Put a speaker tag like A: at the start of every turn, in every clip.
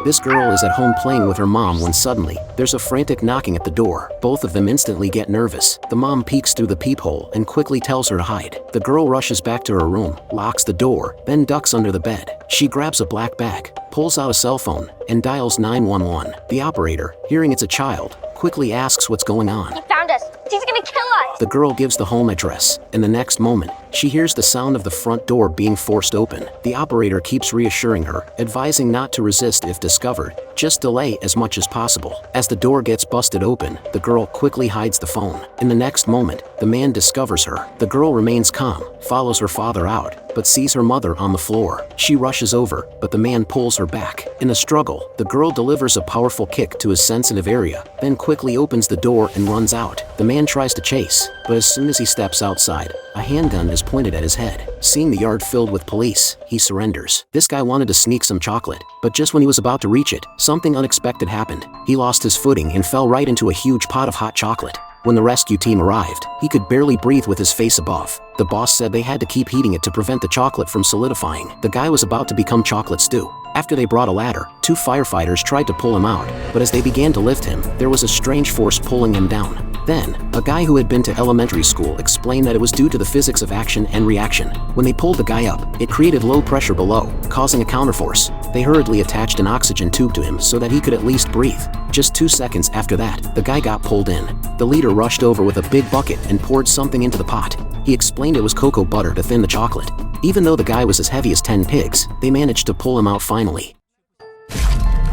A: This girl is at home playing with her mom when suddenly, there's a frantic knocking at the door. Both of them instantly get nervous. The mom peeks through the peephole and quickly tells her to hide. The girl rushes back to her room, locks the door, then ducks under the bed. She grabs a black bag, pulls out a cell phone, and dials 911. The operator, hearing it's a child, quickly asks what's going on.
B: He found us. He's gonna kill us.
A: The girl gives the home address, and the next moment, she hears the sound of the front door being forced open. The operator keeps reassuring her, advising not to resist if discovered, just delay as much as possible. As the door gets busted open, the girl quickly hides the phone. In the next moment, the man discovers her. The girl remains calm, follows her father out, but sees her mother on the floor. She rushes over, but the man pulls her back. In a struggle, the girl delivers a powerful kick to his sensitive area, then quickly opens the door and runs out. The man tries to chase, but as soon as he steps outside, a handgun is pointed at his head. Seeing the yard filled with police, he surrenders. This guy wanted to sneak some chocolate, but just when he was about to reach it, something unexpected happened. He lost his footing and fell right into a huge pot of hot chocolate. When the rescue team arrived, he could barely breathe with his face above. The boss said they had to keep heating it to prevent the chocolate from solidifying. The guy was about to become chocolate stew. After they brought a ladder, 2 firefighters tried to pull him out, but as they began to lift him, there was a strange force pulling him down. Then, a guy who had been to elementary school explained that it was due to the physics of action and reaction. When they pulled the guy up, it created low pressure below, causing a counterforce. They hurriedly attached an oxygen tube to him so that he could at least breathe. Just 2 seconds after that, the guy got pulled in. The leader rushed over with a big bucket and poured something into the pot. He explained it was cocoa butter to thin the chocolate. Even though the guy was as heavy as 10 pigs, they managed to pull him out finally.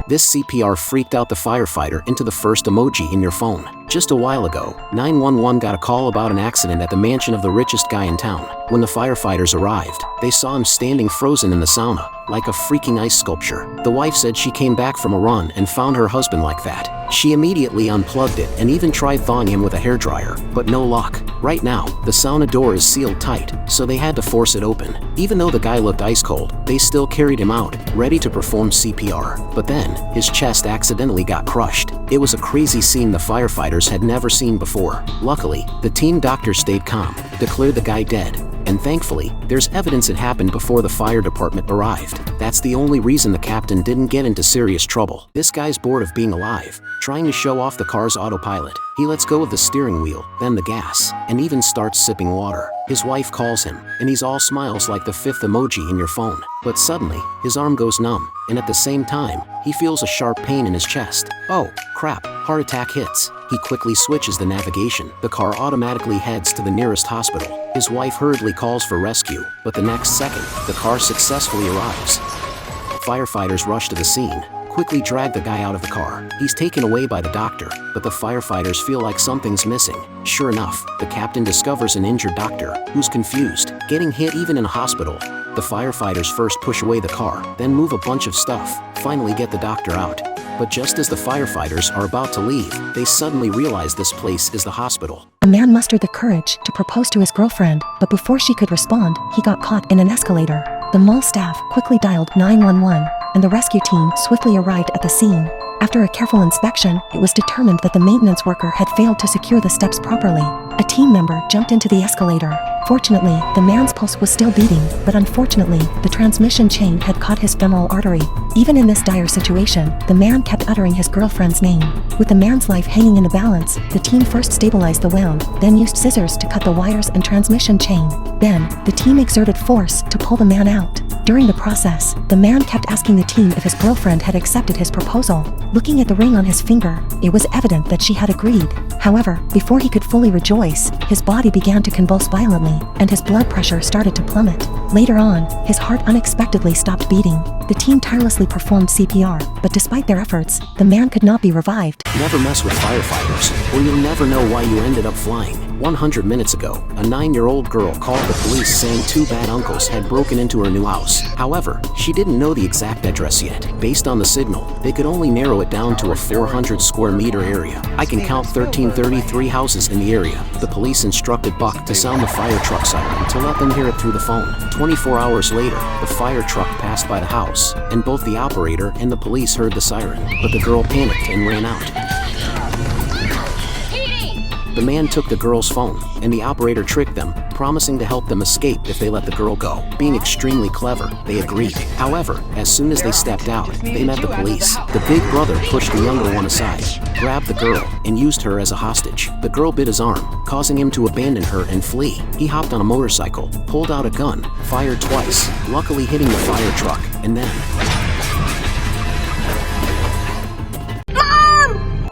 A: This CPR freaked out the firefighter into the first emoji in your phone. Just a while ago, 911 got a call about an accident at the mansion of the richest guy in town. When the firefighters arrived, they saw him standing frozen in the sauna, like a freaking ice sculpture. The wife said she came back from a run and found her husband like that. She immediately unplugged it and even tried thawing him with a hairdryer, but no luck. Right now, the sauna door is sealed tight, so they had to force it open. Even though the guy looked ice cold, they still carried him out, ready to perform CPR. But then, his chest accidentally got crushed. It was a crazy scene the firefighters had never seen before. Luckily, the team doctor stayed calm, declared the guy dead, and thankfully, there's evidence it happened before the fire department arrived. That's the only reason the captain didn't get into serious trouble. This guy's bored of being alive, trying to show off the car's autopilot. He lets go of the steering wheel, then the gas, and even starts sipping water. His wife calls him, and he's all smiles like the 5th emoji in your phone. But suddenly, his arm goes numb, and at the same time, he feels a sharp pain in his chest. Oh, crap, heart attack hits. He quickly switches the navigation. The car automatically heads to the nearest hospital. His wife hurriedly calls for rescue, but the next second, the car successfully arrives. Firefighters rush to the scene, quickly drag the guy out of the car. He's taken away by the doctor, but the firefighters feel like something's missing. Sure enough, the captain discovers an injured doctor, who's confused, getting hit even in a hospital. The firefighters first push away the car, then move a bunch of stuff, finally get the doctor out. But just as the firefighters are about to leave, they suddenly realize this place is the hospital.
C: A man mustered the courage to propose to his girlfriend, but before she could respond, he got caught in an escalator. The mall staff quickly dialed 911, and the rescue team swiftly arrived at the scene. After a careful inspection, it was determined that the maintenance worker had failed to secure the steps properly. A team member jumped into the escalator. Fortunately, the man's pulse was still beating, but unfortunately, the transmission chain had caught his femoral artery. Even in this dire situation, the man kept uttering his girlfriend's name. With the man's life hanging in the balance, the team first stabilized the wound, then used scissors to cut the wires and transmission chain. Then, the team exerted force to pull the man out. During the process, the man kept asking the team if his girlfriend had accepted his proposal. Looking at the ring on his finger, it was evident that she had agreed. However, before he could fully rejoice, his body began to convulse violently, and his blood pressure started to plummet. Later on, his heart unexpectedly stopped beating. The team tirelessly performed CPR, but despite their efforts, the man could not be revived.
A: Never mess with firefighters, or you'll never know why you ended up flying. 100 minutes ago, a 9-year-old girl called the police saying 2 bad uncles had broken into her new house. However, she didn't know the exact address yet. Based on the signal, they could only narrow it down to a 400 square meter area. I can count 1333 houses in the area. The police instructed Buck to sound the fire truck siren to let them hear it through the phone. 24 hours later, the fire truck passed by the house, and both the operator and the police heard the siren, but the girl panicked and ran out. The man took the girl's phone, and the operator tricked them, promising to help them escape if they let the girl go. Being extremely clever, they agreed. However, as soon as they stepped out, they met the police. The big brother pushed the younger one aside, grabbed the girl, and used her as a hostage. The girl bit his arm, causing him to abandon her and flee. He hopped on a motorcycle, pulled out a gun, fired twice, luckily hitting the fire truck, and then...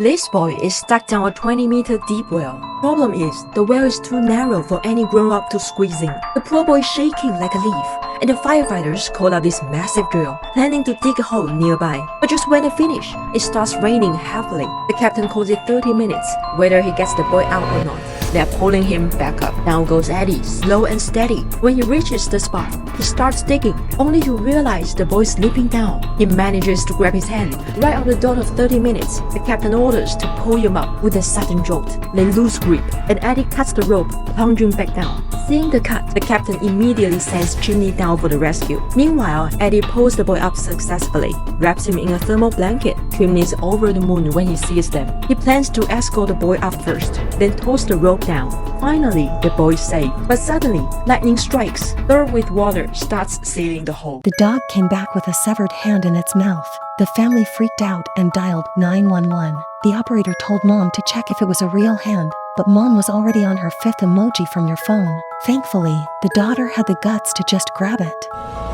D: This boy is stuck down a 20-meter deep well. Problem is, the well is too narrow for any grown-up to squeeze in. The poor boy is shaking like a leaf, and the firefighters call out this massive drill, planning to dig a hole nearby. But just when they finish, it starts raining heavily. The captain calls it 30 minutes, whether he gets the boy out or not. They're pulling him back up. Down goes Eddie, slow and steady. When he reaches the spot, he starts digging, only to realize the boy's slipping down. He manages to grab his hand. Right on the dot of 30 minutes, the captain orders to pull him up with a sudden jolt. They lose grip, and Eddie cuts the rope, plunging back down. Seeing the cut, the captain immediately sends Chimney down for the rescue. Meanwhile, Eddie pulls the boy up successfully, wraps him in a thermal blanket. Chimney's over the moon when he sees them. He plans to escort the boy up first, then toss the rope down. Finally, the boy is safe. But suddenly, lightning strikes. Third with water starts sealing the hole.
C: The dog came back with a severed hand in its mouth. The family freaked out and dialed 911. The operator told Mom to check if it was a real hand, but Mom was already on her 5th emoji from your phone. Thankfully, the daughter had the guts to just grab it.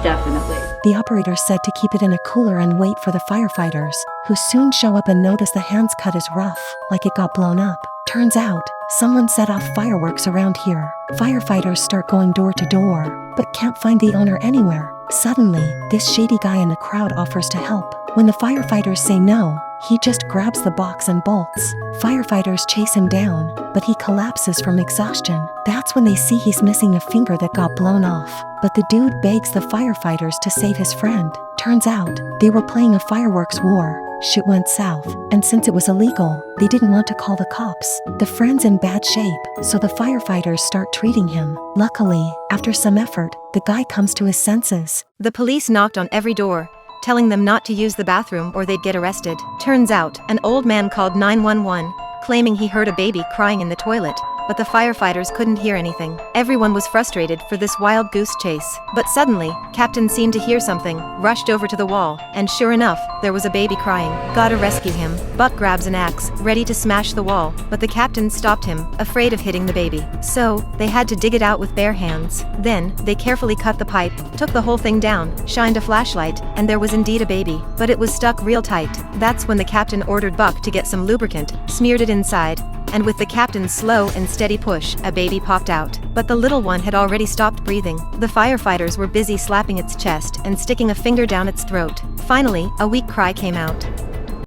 E: Definitely.
C: The operator said to keep it in a cooler and wait for the firefighters, who soon show up and notice the hand's cut is rough, like it got blown up. Turns out, someone set off fireworks around here. Firefighters start going door to door, but can't find the owner anywhere. Suddenly, this shady guy in the crowd offers to help. When the firefighters say no, he just grabs the box and bolts. Firefighters chase him down, but he collapses from exhaustion. That's when they see he's missing a finger that got blown off. But the dude begs the firefighters to save his friend. Turns out, they were playing a fireworks war. Shit went south, and since it was illegal, they didn't want to call the cops. The friend's in bad shape, so the firefighters start treating him. Luckily, after some effort, the guy comes to his senses.
F: The police knocked on every door, telling them not to use the bathroom or they'd get arrested. Turns out, an old man called 911, claiming he heard a baby crying in the toilet, but the firefighters couldn't hear anything. Everyone was frustrated for this wild goose chase. But suddenly, Captain seemed to hear something, rushed over to the wall, and sure enough, there was a baby crying. Gotta rescue him. Buck grabs an axe, ready to smash the wall, but the captain stopped him, afraid of hitting the baby. So, they had to dig it out with bare hands. Then, they carefully cut the pipe, took the whole thing down, shined a flashlight, and there was indeed a baby. But it was stuck real tight. That's when the captain ordered Buck to get some lubricant, smeared it inside, and with the captain's slow and steady push, a baby popped out. But the little one had already stopped breathing. The firefighters were busy slapping its chest and sticking a finger down its throat. Finally, a weak cry came out.